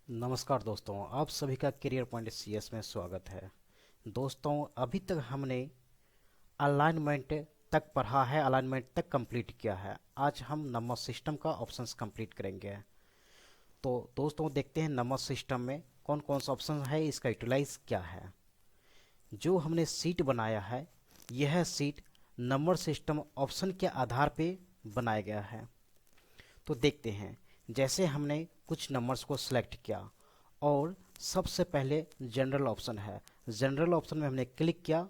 नमस्कार दोस्तों, आप सभी का करियर पॉइंट सीएस में स्वागत है। दोस्तों, अभी तक हमने अलाइनमेंट तक पढ़ा है, अलाइनमेंट तक कंप्लीट किया है। आज हम नंबर सिस्टम का ऑप्शंस कंप्लीट करेंगे। तो दोस्तों, देखते हैं नंबर सिस्टम में कौन कौन सा ऑप्शन है, इसका यूटिलाइज क्या है। जो हमने सीट बनाया है, यह सीट नंबर सिस्टम ऑप्शन के आधार पे बनाया गया है। तो देखते हैं, जैसे हमने कुछ नंबर्स को सिलेक्ट किया और सबसे पहले जनरल ऑप्शन है। जनरल ऑप्शन में हमने क्लिक किया,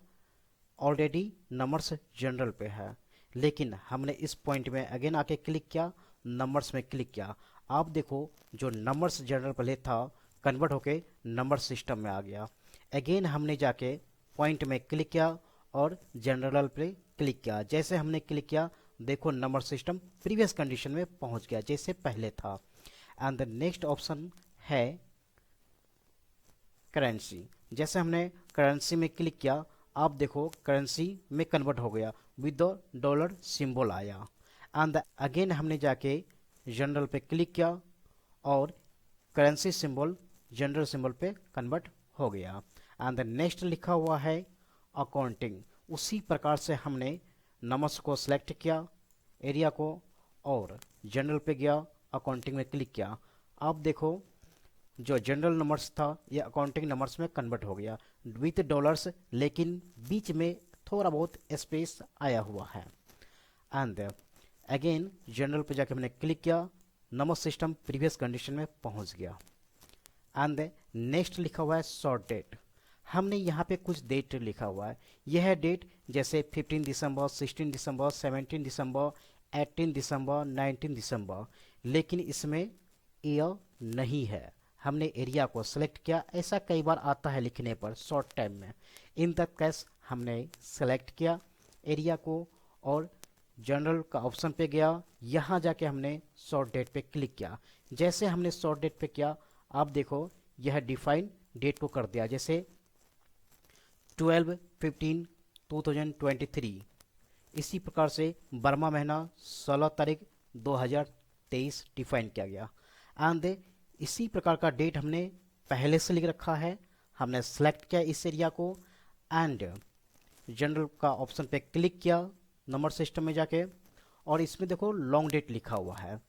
ऑलरेडी नंबर्स जनरल पे है, लेकिन हमने इस पॉइंट में अगेन आके क्लिक किया, नंबर्स में क्लिक किया। आप देखो, जो नंबर्स जनरल पहले था कन्वर्ट होके नंबर सिस्टम में आ गया। अगेन हमने जाके पॉइंट में क्लिक किया और जनरल पे क्लिक किया। जैसे हमने क्लिक किया, देखो नंबर सिस्टम प्रीवियस कंडीशन में पहुंच गया जैसे पहले था। एंड द नेक्स्ट ऑप्शन है करेंसी। जैसे हमने करेंसी में क्लिक किया, आप देखो करेंसी में कन्वर्ट हो गया, विद द डॉलर सिंबल आया। एंड अगेन हमने जाके जनरल पे क्लिक किया और करेंसी सिंबल जनरल सिंबल पे कन्वर्ट हो गया। एंड नेक्स्ट लिखा हुआ है अकाउंटिंग। उसी प्रकार से हमने नंबर्स को सिलेक्ट किया, एरिया को, और जनरल पे गया, अकाउंटिंग में क्लिक किया। आप देखो, जो जनरल नंबर्स था ये अकाउंटिंग नंबर्स में कन्वर्ट हो गया विथ डॉलर्स, लेकिन बीच में थोड़ा बहुत स्पेस आया हुआ है। एंड अगेन जनरल पे जाके हमने क्लिक किया, नंबर सिस्टम प्रीवियस कंडीशन में पहुंच गया। एंड नेक्स्ट लिखा हुआ है शॉर्ट डेट। हमने यहाँ पे कुछ डेट लिखा हुआ है। यह डेट जैसे 15 दिसंबर, 16 दिसंबर, 17 दिसंबर, 18 दिसंबर, 19 दिसंबर, लेकिन इसमें ईयर नहीं है। हमने एरिया को सेलेक्ट किया, ऐसा कई बार आता है लिखने पर शॉर्ट टाइम में। इन दैट केस हमने सेलेक्ट किया एरिया को और जनरल का ऑप्शन पे गया, यहाँ जाके हमने शॉर्ट डेट पे क्लिक किया। जैसे हमने शॉर्ट डेट पे किया, आप देखो यह डिफाइन डेट को कर दिया, जैसे 12/15/2023। इसी प्रकार से बर्मा महीना 16 तारीख 2023 डिफाइन किया गया। एंड इसी प्रकार का डेट हमने पहले से लिख रखा है। हमने सेलेक्ट किया इस एरिया को एंड जनरल का ऑप्शन पे क्लिक किया नंबर सिस्टम में जाके, और इसमें देखो लॉन्ग डेट लिखा हुआ है।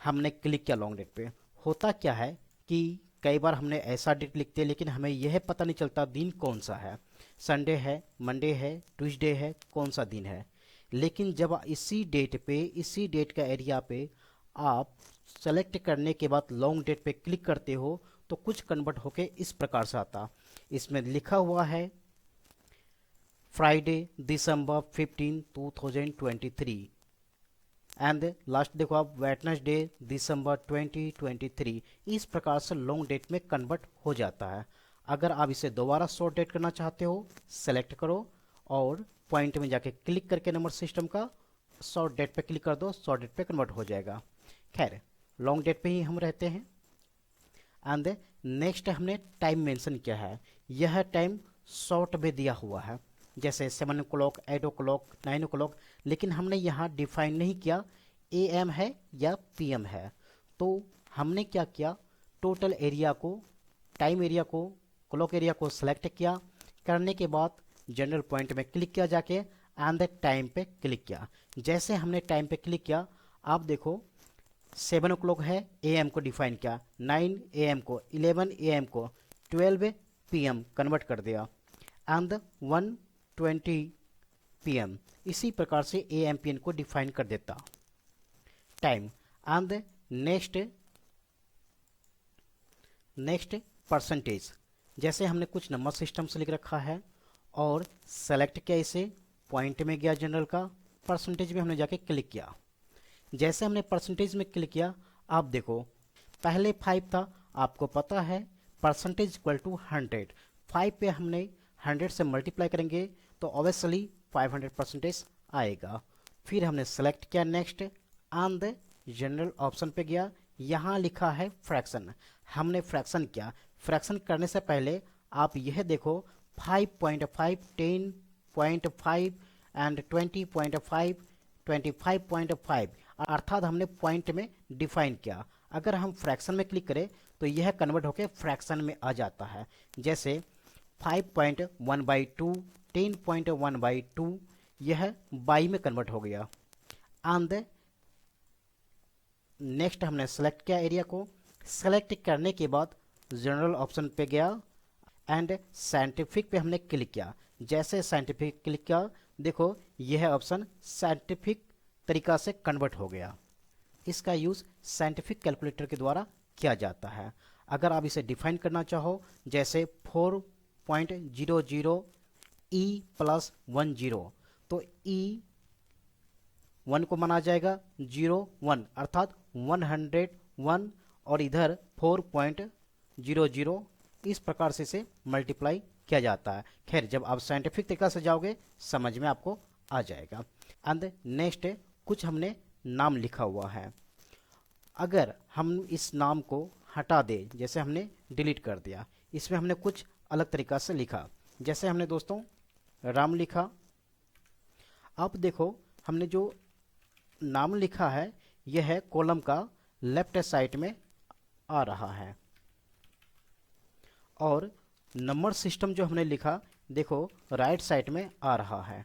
हमने क्लिक किया लॉन्ग डेट पे। होता क्या है कि कई बार हमने ऐसा डेट लिखते हैं लेकिन हमें यह पता नहीं चलता दिन कौन सा है, संडे है, मंडे है, ट्यूसडे है, कौन सा दिन है। लेकिन जब इसी डेट पे, इसी डेट का एरिया पे आप सेलेक्ट करने के बाद लॉन्ग डेट पे क्लिक करते हो तो कुछ कन्वर्ट होके इस प्रकार से आता। इसमें लिखा हुआ है फ्राइडे दिसंबर 15 2023। एंड लास्ट देखो आप, वेडनेसडे दिसंबर 2023। इस प्रकार से लॉन्ग डेट में कन्वर्ट हो जाता है। अगर आप इसे दोबारा शॉर्ट डेट करना चाहते हो, सेलेक्ट करो और पॉइंट में जाके क्लिक करके नंबर सिस्टम का शॉर्ट डेट पे क्लिक कर दो, शॉर्ट डेट पे कन्वर्ट हो जाएगा। खैर, लॉन्ग डेट पे ही हम रहते हैं। एंड नेक्स्ट हमने टाइम मेंशन किया है। यह टाइम शॉर्ट में दिया हुआ है, जैसे 7 o'clock, 8 o'clock, 9 o'clock, लेकिन हमने यहाँ डिफाइन नहीं किया AM है या PM है। तो हमने क्या किया, टोटल एरिया को, टाइम एरिया को, क्लॉक एरिया को सेलेक्ट किया। करने के बाद जनरल पॉइंट में क्लिक किया जाके एंड द टाइम पे क्लिक किया। जैसे हमने टाइम पे क्लिक किया, आप देखो 7 o'clock है, AM को डिफाइन किया, 9 AM को, 11 AM को, 12 PM कन्वर्ट कर दिया एंड 1:20 PM। इसी प्रकार से AMPN को डिफाइन कर देता टाइम। And next percentage. जैसे हमने कुछ नंबर सिस्टम से लिख रखा है और सेलेक्ट किया इसे, पॉइंट में गया जनरल का, परसेंटेज में हमने जाके क्लिक किया। जैसे हमने परसेंटेज में क्लिक किया, आप देखो पहले 5 था, आपको पता है परसेंटेज इक्वल टू 100। 5 पे हमने 100 से मल्टीप्लाई करेंगे तो ऑब्वियसली 500% आएगा। फिर हमने सेलेक्ट किया नेक्स्ट एंड जनरल ऑप्शन पे गया, यहाँ लिखा है फ्रैक्शन। हमने फ्रैक्शन किया। फ्रैक्शन करने से पहले आप यह देखो 5.5, 10.5 एंड 20.5, 25.5, अर्थात हमने पॉइंट में डिफाइन किया। अगर हम फ्रैक्शन में क्लिक करें तो यह कन्वर्ट होकर फ्रैक्शन में आ जाता है। जैसे 5.1/2, 10.1/2 यह बाई में कन्वर्ट हो गया। एंड नेक्स्ट हमने सेलेक्ट किया एरिया को। सेलेक्ट करने के बाद जनरल ऑप्शन पे गया एंड साइंटिफिक पे हमने क्लिक किया। जैसे साइंटिफिक क्लिक किया, देखो यह ऑप्शन साइंटिफिक तरीका से कन्वर्ट हो गया। इसका यूज़ साइंटिफिक कैलकुलेटर के द्वारा किया जाता है। अगर आप इसे डिफाइन करना चाहो, जैसे 4.00 E+10, तो E1 को माना जाएगा 01 अर्थात 101 और इधर 4.00 इस प्रकार से इसे मल्टीप्लाई किया जाता है। खैर, जब आप साइंटिफिक तरीका से जाओगे समझ में आपको आ जाएगा। एंड नेक्स्ट कुछ हमने नाम लिखा हुआ है। अगर हम इस नाम को हटा दें, जैसे हमने डिलीट कर दिया, इसमें हमने कुछ अलग तरीका से लिखा। जैसे हमने दोस्तों राम लिखा। अब देखो हमने जो नाम लिखा है यह है कॉलम का लेफ्ट साइड में आ रहा है, और नंबर सिस्टम जो हमने लिखा देखो राइट साइड में आ रहा है।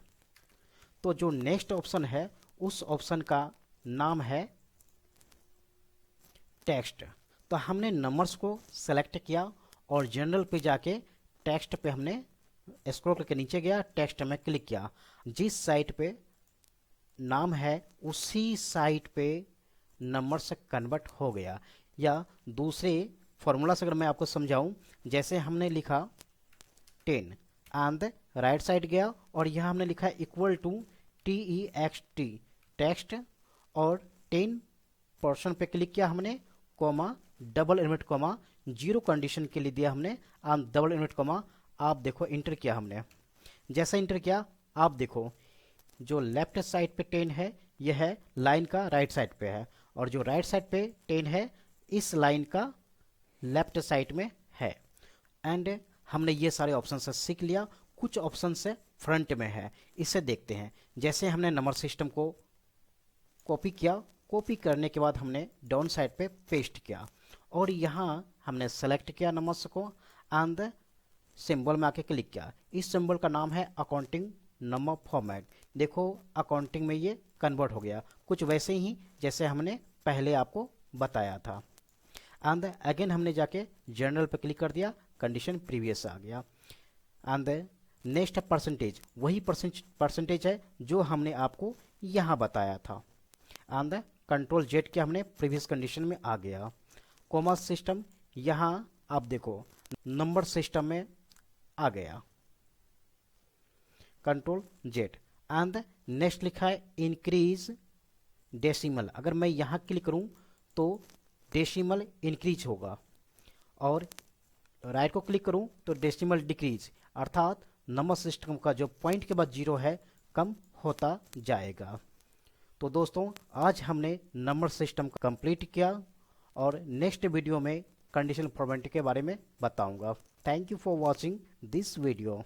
तो जो नेक्स्ट ऑप्शन है उस ऑप्शन का नाम है टेक्स्ट। तो हमने नंबर्स को सेलेक्ट किया और जनरल पे जाके टेक्स्ट पे हमने स्क्रॉल करके नीचे गया, टेक्स्ट में क्लिक किया। जिस साइट पे नाम है उसी साइट पे नंबर से कन्वर्ट हो गया। या दूसरे फॉर्मूला से अगर मैं आपको समझाऊं, जैसे हमने लिखा 10 एंड राइट साइड गया और यहाँ हमने लिखा इक्वल टू TEXT टेक्स्ट, और 10% पे क्लिक किया हमने, comma double inverted comma 0 condition के लिए दिया हमने, डबल इनवर्ट कॉमा आप देखो इंटर किया हमने। जैसा इंटर किया आप देखो जो लेफ्ट साइड पे 10 है यह है लाइन का राइट साइड पे है, और जो राइट साइड पे 10 है इस लाइन का लेफ्ट साइड में है। एंड हमने ये सारे ऑप्शन से सीख लिया। कुछ ऑप्शन से फ्रंट में है, इसे देखते हैं। जैसे हमने नंबर सिस्टम को कॉपी किया, कॉपी करने के बाद हमने डाउन साइड पे पेस्ट किया और यहाँ हमने सेलेक्ट किया नंबर्स को एंड सिंबल में आके क्लिक किया। इस सिंबल का नाम है अकाउंटिंग नंबर फॉर्मेट। देखो अकाउंटिंग में ये कन्वर्ट हो गया, कुछ वैसे ही जैसे हमने पहले आपको बताया था। एंड अगेन हमने जाके जनरल पे क्लिक कर दिया, कंडीशन प्रीवियस आ गया। एंड नेक्स्ट परसेंटेज, वही परसेंटेज है जो हमने आपको यहाँ बताया था। एंड कंट्रोल जेड के हमने प्रीवियस कंडीशन में आ गया। कॉमा सिस्टम यहाँ आप देखो नंबर सिस्टम में आ गया, कंट्रोल जेड। एंड नेक्स्ट लिखा है इंक्रीज डेसिमल। अगर मैं यहाँ क्लिक करूँ तो डेसिमल इंक्रीज होगा, और राइट को क्लिक करूँ तो डेसिमल डिक्रीज, अर्थात नंबर सिस्टम का जो पॉइंट के बाद 0 है कम होता जाएगा। तो दोस्तों आज हमने नंबर सिस्टम कंप्लीट किया और नेक्स्ट वीडियो में कंडीशनल प्रोबेबिलिटी के बारे में बताऊंगा। Thank you for watching this video.